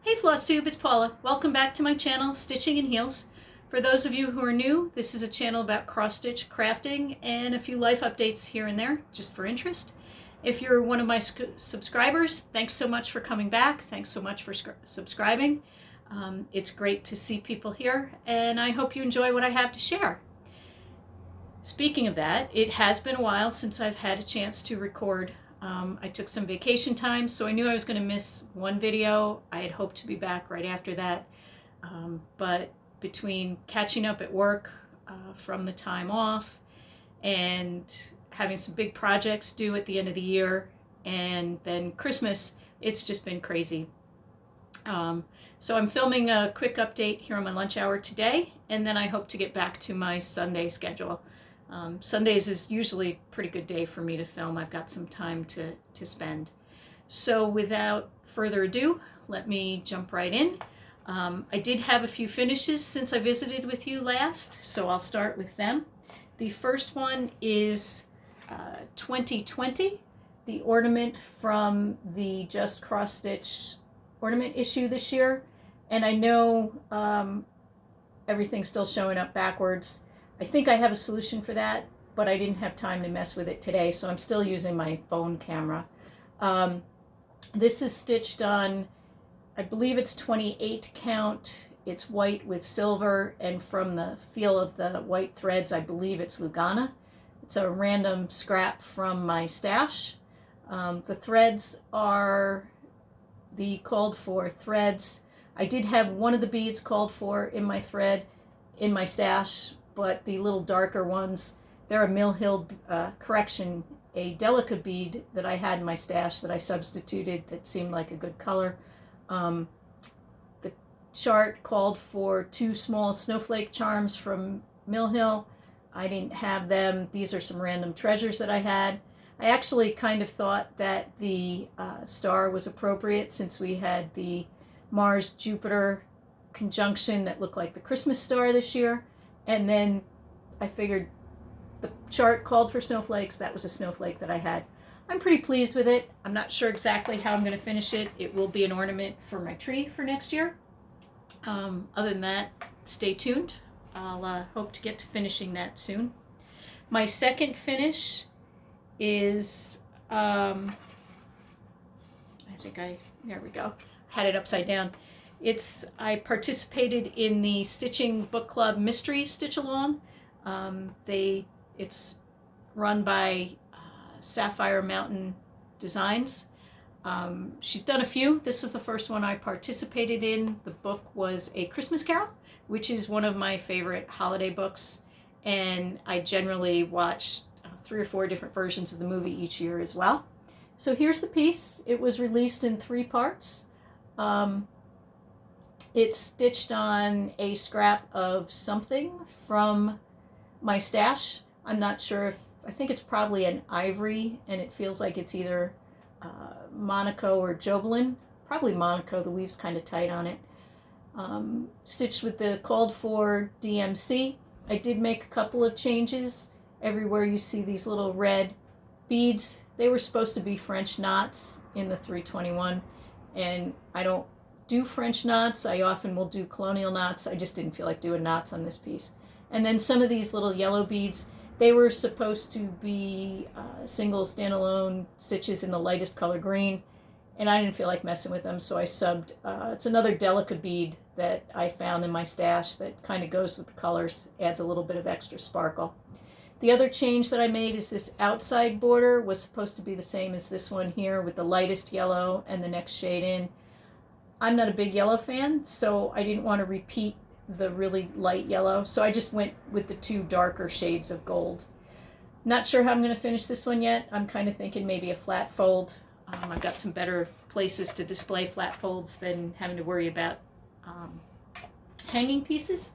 Hey Flosstube, it's Paula. Welcome back to my channel, Stitching in Heels. For those of you who are new, this is a channel about cross-stitch crafting and a few life updates here and there, just for interest. If you're one of my subscribers, thanks so much for coming back. Thanks so much for subscribing. It's great to see people here, and I hope you enjoy what I have to share. Speaking of that, it has been a while since I've had a chance to record. I took some vacation time, so I knew I was going to miss one video. I had hoped to be back right after that, but between catching up at work from the time off and having some big projects due at the end of the year and then Christmas, it's just been crazy. So I'm filming a quick update here on my lunch hour today, and then I hope to get back to my Sunday schedule. Sundays is usually a pretty good day for me to film. I've got some time to spend. So without further ado, let me jump right in. I did have a few finishes since I visited with you last, so I'll start with them. The first one is 2020, the ornament from the Just Cross Stitch ornament issue this year. And I know everything's still showing up backwards. I think I have a solution for that, but I didn't have time to mess with it today, so I'm still using my phone camera. This is stitched on, I believe it's 28 count. It's white with silver, and from the feel of the white threads, I believe it's Lugana. It's a random scrap from my stash. The threads are the called for threads. I did have one of the beads called for in my thread in my stash, but the little darker ones, they're a Mill Hill, a Delica bead that I had in my stash that I substituted that seemed like a good color. The chart called for 2 small snowflake charms from Mill Hill. I didn't have them. These are some random treasures that I had. I actually kind of thought that the star was appropriate since we had the Mars-Jupiter conjunction that looked like the Christmas star this year. And then I figured the chart called for snowflakes. That was a snowflake that I had. I'm pretty pleased with it. I'm not sure exactly how I'm going to finish it. It will be an ornament for my tree for next year. Other than that, stay tuned. I'll hope to get to finishing that soon. My second finish is, there we go. Had it upside down. I participated in the Stitching Book Club Mystery Stitch Along. It's run by Sapphire Mountain Designs. She's done a few. This was the first one I participated in. The book was A Christmas Carol, which is one of my favorite holiday books, and I generally watch 3 or 4 different versions of the movie each year as well. So here's the piece. It was released in 3 parts. It's stitched on a scrap of something from my stash. I'm not sure I think it's probably an ivory, and it feels like it's either Monaco or Jobelin. Probably Monaco, the weave's kind of tight on it. Stitched with the called for DMC. I did make a couple of changes. Everywhere you see these little red beads, they were supposed to be French knots in the 321, and I don't do French knots. I often will do colonial knots. I just didn't feel like doing knots on this piece. And then some of these little yellow beads, they were supposed to be single standalone stitches in the lightest color green, and I didn't feel like messing with them, so I subbed. It's another Delica bead that I found in my stash that kind of goes with the colors, adds a little bit of extra sparkle. The other change that I made is this outside border was supposed to be the same as this one here with the lightest yellow and the next shade in. I'm not a big yellow fan, so I didn't want to repeat the really light yellow, so I just went with the 2 darker shades of gold. Not sure how I'm going to finish this one yet. I'm kind of thinking maybe a flat fold. I've got some better places to display flat folds than having to worry about hanging pieces,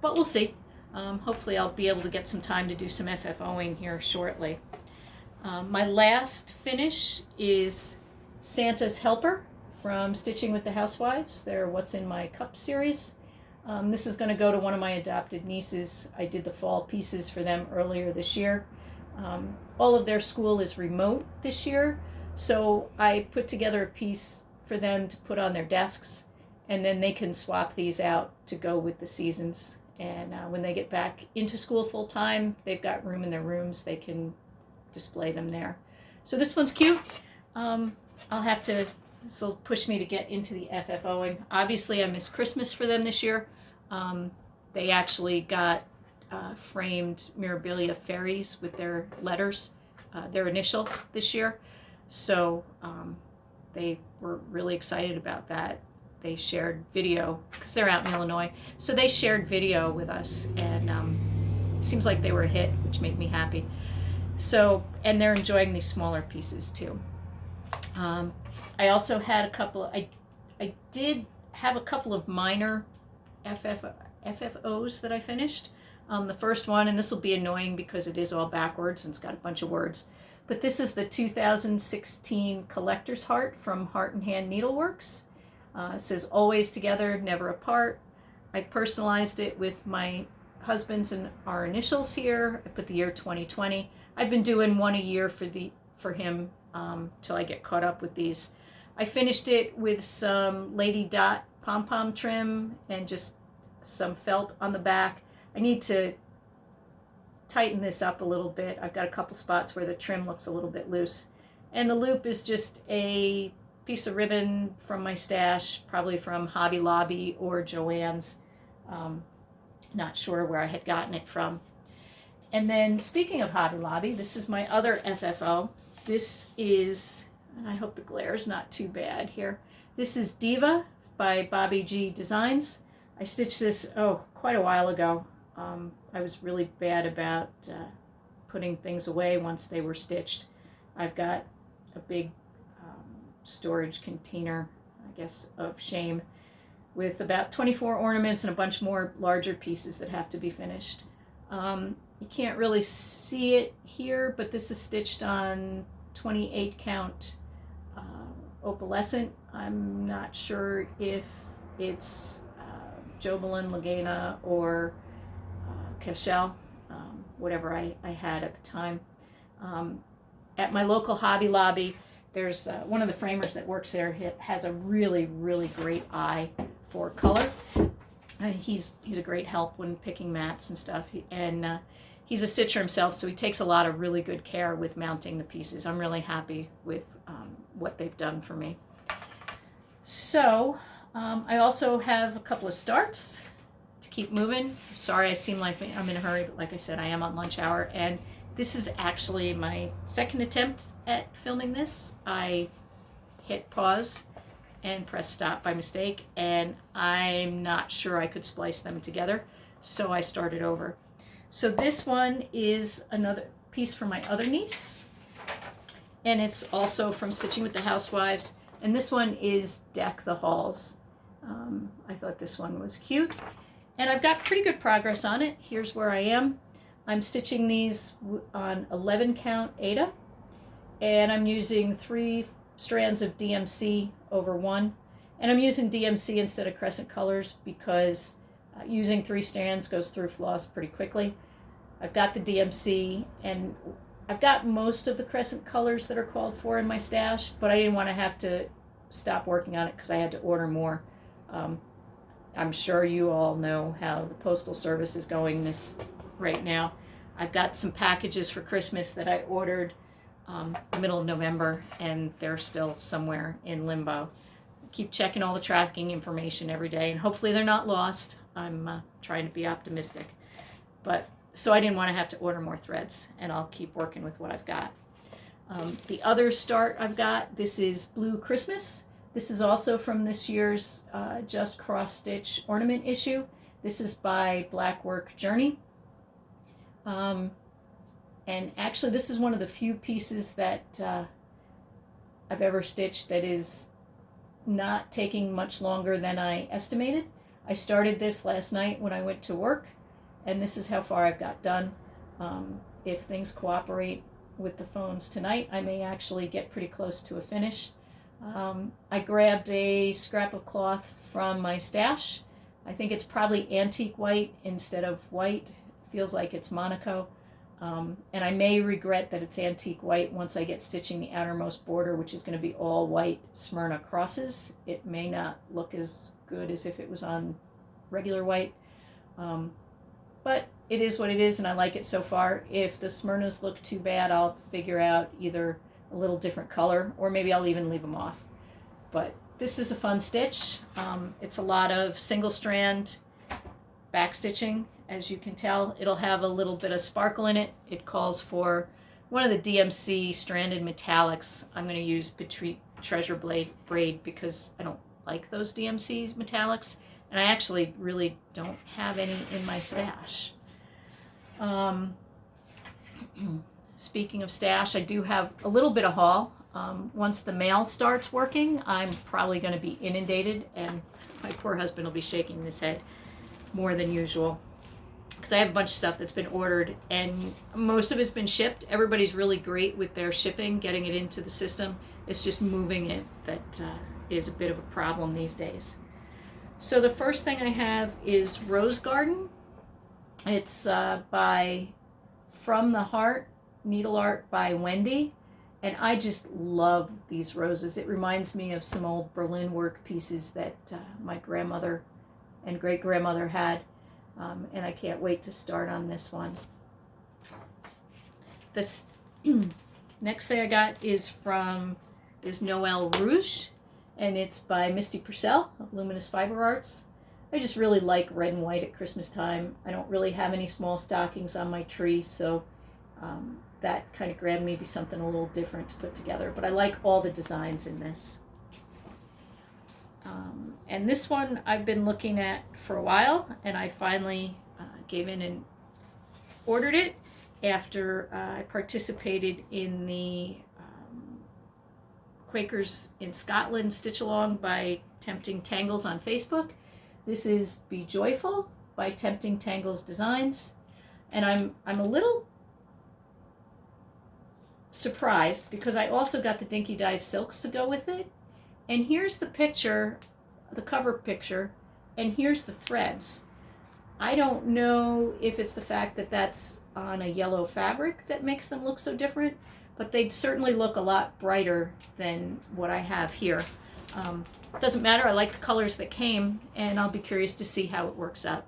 but we'll see. Hopefully I'll be able to get some time to do some FFOing here shortly. My last finish is Santa's Helper from Stitching with the Housewives. They're What's in My Cup series. This is going to go to one of my adopted nieces. I did the fall pieces for them earlier this year. All of their school is remote this year, so I put together a piece for them to put on their desks, and then they can swap these out to go with the seasons. And when they get back into school full time, they've got room in their rooms. They can display them there. So this one's cute. I'll have to, this will push me to get into the FFOing. Obviously, I missed Christmas for them this year. They actually got framed Mirabilia fairies with their letters, their initials this year. So they were really excited about that. They shared video, because they're out in Illinois. So they shared video with us, and it seems like they were a hit, which made me happy. So, and they're enjoying these smaller pieces too. I also had a couple, I did have a couple of minor FFOs that I finished. The first one, and this will be annoying because it is all backwards and it's got a bunch of words, but this is the 2016 Collector's Heart from Heart and Hand Needleworks. It says always together, never apart. I personalized it with my husband's and our initials here. I put the year 2020. I've been doing one a year for him till I get caught up with these. I finished it with some Lady Dot pom-pom trim and just some felt on the back. I need to tighten this up a little bit. I've got a couple spots where the trim looks a little bit loose. And the loop is just a piece of ribbon from my stash, probably from Hobby Lobby or Joann's. Not sure where I had gotten it from. And then speaking of Hobby Lobby, this is my other FFO. This is, and I hope the glare is not too bad here. This is Diva by Bobby G Designs. I stitched this, quite a while ago. I was really bad about putting things away once they were stitched. I've got a big storage container, I guess, of shame with about 24 ornaments and a bunch more larger pieces that have to be finished. You can't really see it here, but this is stitched on 28 count opalescent. I'm not sure if it's Jobelin, Lagana, or Cashel, whatever I had at the time. At my local Hobby Lobby, there's one of the framers that works there. He has a really, really great eye for color. He's a great help when picking mats and stuff. He's a stitcher himself, so he takes a lot of really good care with mounting the pieces. I'm really happy with what they've done for me. So I also have a couple of starts to keep moving. Sorry, I seem like I'm in a hurry, but like I said, I am on lunch hour, and this is actually my second attempt at filming this. I hit pause and press stop by mistake, and I'm not sure I could splice them together, so I started over. So this one is another piece from my other niece, and it's also from Stitching with the Housewives, and this one is Deck the Halls. I thought this one was cute, and I've got pretty good progress on it. Here's where I am. I'm stitching these on 11 count Aida, and I'm using 3 strands of DMC over 1, and I'm using DMC instead of crescent colors because using 3 strands goes through floss pretty quickly. I've got the DMC, and I've got most of the crescent colors that are called for in my stash, but I didn't want to have to stop working on it because I had to order more. I'm sure you all know how the Postal Service is going this right now. I've got some packages for Christmas that I ordered the middle of November, and they're still somewhere in limbo. Keep checking all the tracking information every day, and hopefully they're not lost. I'm trying to be optimistic. But so I didn't want to have to order more threads, and I'll keep working with what I've got. The other start I've got, this is Blue Christmas. This is also from this year's Just Cross Stitch ornament issue. This is by Blackwork Journey. And actually this is one of the few pieces that I've ever stitched that is not taking much longer than I estimated. I started this last night when I went to work, and this is how far I've got done. If things cooperate with the phones tonight, I may actually get pretty close to a finish. I grabbed a scrap of cloth from my stash. I think it's probably antique white instead of white. Feels like it's Monaco. And I may regret that it's antique white once I get stitching the outermost border, which is going to be all white Smyrna crosses. It may not look as good as if it was on regular white, but it is what it is, and I like it so far. If the Smyrnas look too bad, I'll figure out either a little different color, or maybe I'll even leave them off. But this is a fun stitch. It's a lot of single strand back stitching. As you can tell, it'll have a little bit of sparkle in it. It calls for one of the DMC stranded metallics. I'm going to use Petite Treasure braid because I don't like those DMC metallics, and I actually really don't have any in my stash. Speaking of stash, I do have a little bit of haul. Once the mail starts working, I'm probably going to be inundated, and my poor husband will be shaking his head more than usual, because I have a bunch of stuff that's been ordered and most of it's been shipped. Everybody's really great with their shipping, getting it into the system. It's just moving it that is a bit of a problem these days. So the first thing I have is Rose Garden. It's by From the Heart, needle art by Wendy. And I just love these roses. It reminds me of some old Berlin work pieces that my grandmother and great-grandmother had. And I can't wait to start on this one. This next thing I got is Noel Rouge, and it's by Misty Purcell of Luminous Fiber Arts. I just really like red and white at Christmas time. I don't really have any small stockings on my tree, so that kind of grabbed me to be something a little different to put together. But I like all the designs in this. And this one I've been looking at for a while, and I finally gave in and ordered it after I participated in the Quakers in Scotland Stitch Along by Tempting Tangles on Facebook. This is Be Joyful by Tempting Tangles Designs, and I'm a little surprised because I also got the Dinky Dyes silks to go with it. And here's the picture, the cover picture, and here's the threads. I don't know if it's the fact that that's on a yellow fabric that makes them look so different, but they'd certainly look a lot brighter than what I have here. Doesn't matter, I like the colors that came, and I'll be curious to see how it works out.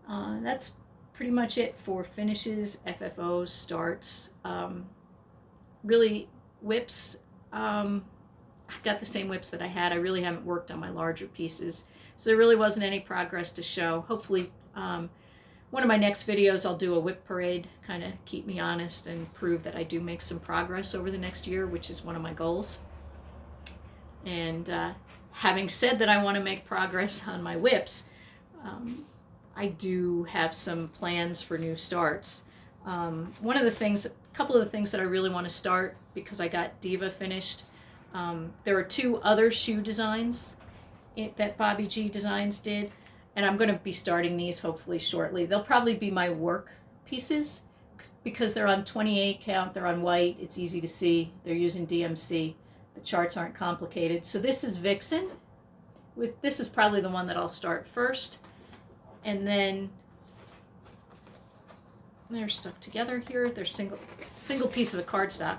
That's pretty much it for finishes, FFOs, starts. Really, whips. I've got the same whips that I had. I really haven't worked on my larger pieces, so there really wasn't any progress to show. Hopefully, one of my next videos I'll do a whip parade, kind of keep me honest and prove that I do make some progress over the next year, which is one of my goals. And having said that I want to make progress on my whips, I do have some plans for new starts. A couple of the things that I really want to start, because I got Diva finished. There are 2 other shoe designs that Bobby G Designs did, and I'm going to be starting these hopefully shortly. They'll probably be my work pieces because they're on 28 count, they're on white, it's easy to see, they're using DMC, the charts aren't complicated. So this is Vixen. This is probably the one that I'll start first, and then they're stuck together here. They're single pieces of cardstock.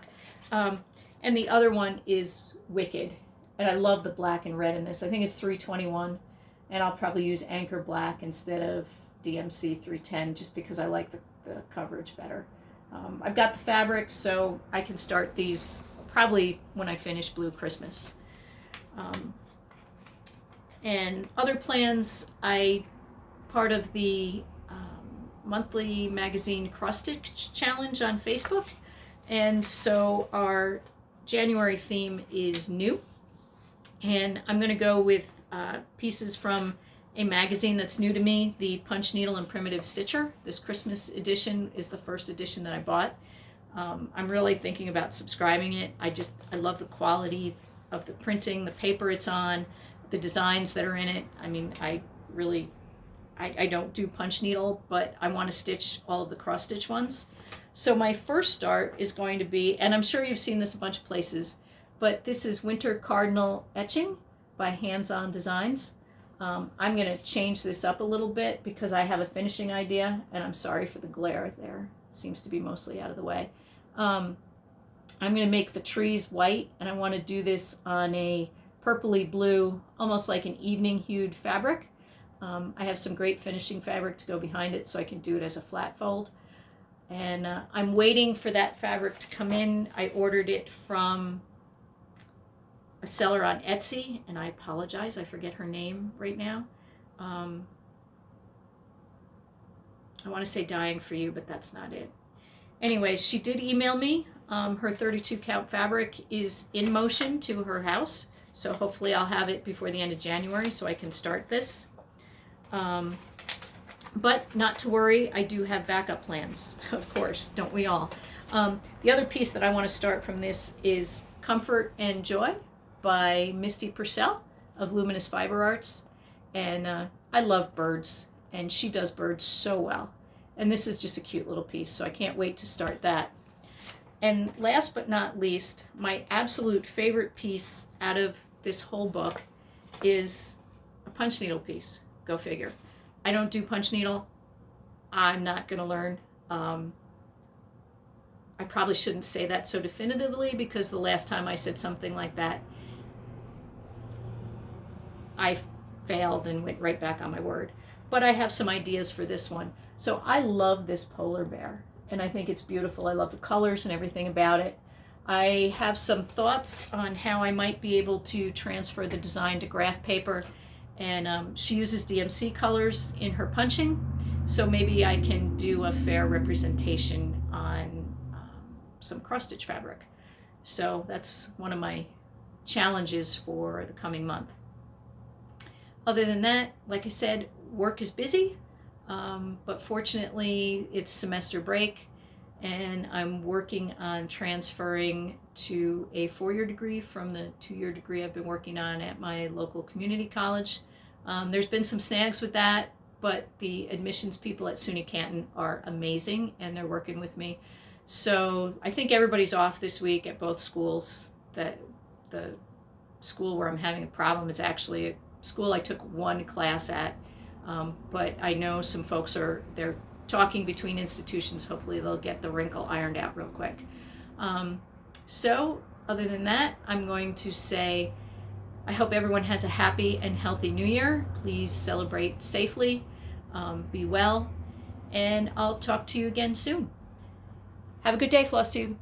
And the other one is Wicked. And I love the black and red in this. I think it's 321. And I'll probably use Anchor Black instead of DMC 310 just because I like the coverage better. I've got the fabric, so I can start these probably when I finish Blue Christmas. And other plans, part of the monthly magazine Cross Stitch Challenge on Facebook. And so our January theme is new, and I'm going to go with pieces from a magazine that's new to me, the Punch Needle and Primitive Stitcher. This Christmas edition is the first edition that I bought. I'm really thinking about subscribing it. I love the quality of the printing, the paper it's on, the designs that are in it. I mean, I don't do punch needle, but I want to stitch all of the cross stitch ones. So my first start is going to be, and I'm sure you've seen this a bunch of places, but this is Winter Cardinal Etching by Hands On Designs. I'm going to change this up a little bit because I have a finishing idea, and I'm sorry for the glare there. Seems to be mostly out of the way. I'm going to make the trees white, and I want to do this on a purpley blue, almost like an evening hued fabric. I have some great finishing fabric to go behind it, so I can do it as a flat fold. And I'm waiting for that fabric to come in. I ordered it from a seller on Etsy, and I apologize, I forget her name right now. I want to say Dying for You, but that's not it. Anyway, she did email me. Her 32 count fabric is in motion to her house, so hopefully I'll have it before the end of January so I can start this. But not to worry, I do have backup plans, of course, don't we all? The other piece that I want to start from this is Comfort and Joy by Misty Purcell of Luminous Fiber Arts. And I love birds, and she does birds so well. And this is just a cute little piece, so I can't wait to start that. And last but not least, my absolute favorite piece out of this whole book is a punch needle piece. Go figure. I don't do punch needle. I'm not going to learn. I probably shouldn't say that so definitively, because the last time I said something like that, I failed and went right back on my word. But I have some ideas for this one. So I love this polar bear, and I think it's beautiful. I love the colors and everything about it. I have some thoughts on how I might be able to transfer the design to graph paper. And she uses DMC colors in her punching, so maybe I can do a fair representation on some cross-stitch fabric. So that's one of my challenges for the coming month. Other than that, like I said, work is busy, but fortunately it's semester break, and I'm working on transferring to a 4-year degree from the 2-year degree I've been working on at my local community college. There's been some snags with that, but the admissions people at SUNY Canton are amazing, and they're working with me. So I think everybody's off this week at both schools. That the school where I'm having a problem is actually a school I took one class at, but I know some folks they're talking between institutions. Hopefully they'll get the wrinkle ironed out real quick. So other than that, I'm going to say I hope everyone has a happy and healthy New Year. Please celebrate safely, be well, and I'll talk to you again soon. Have a good day, Flosstube.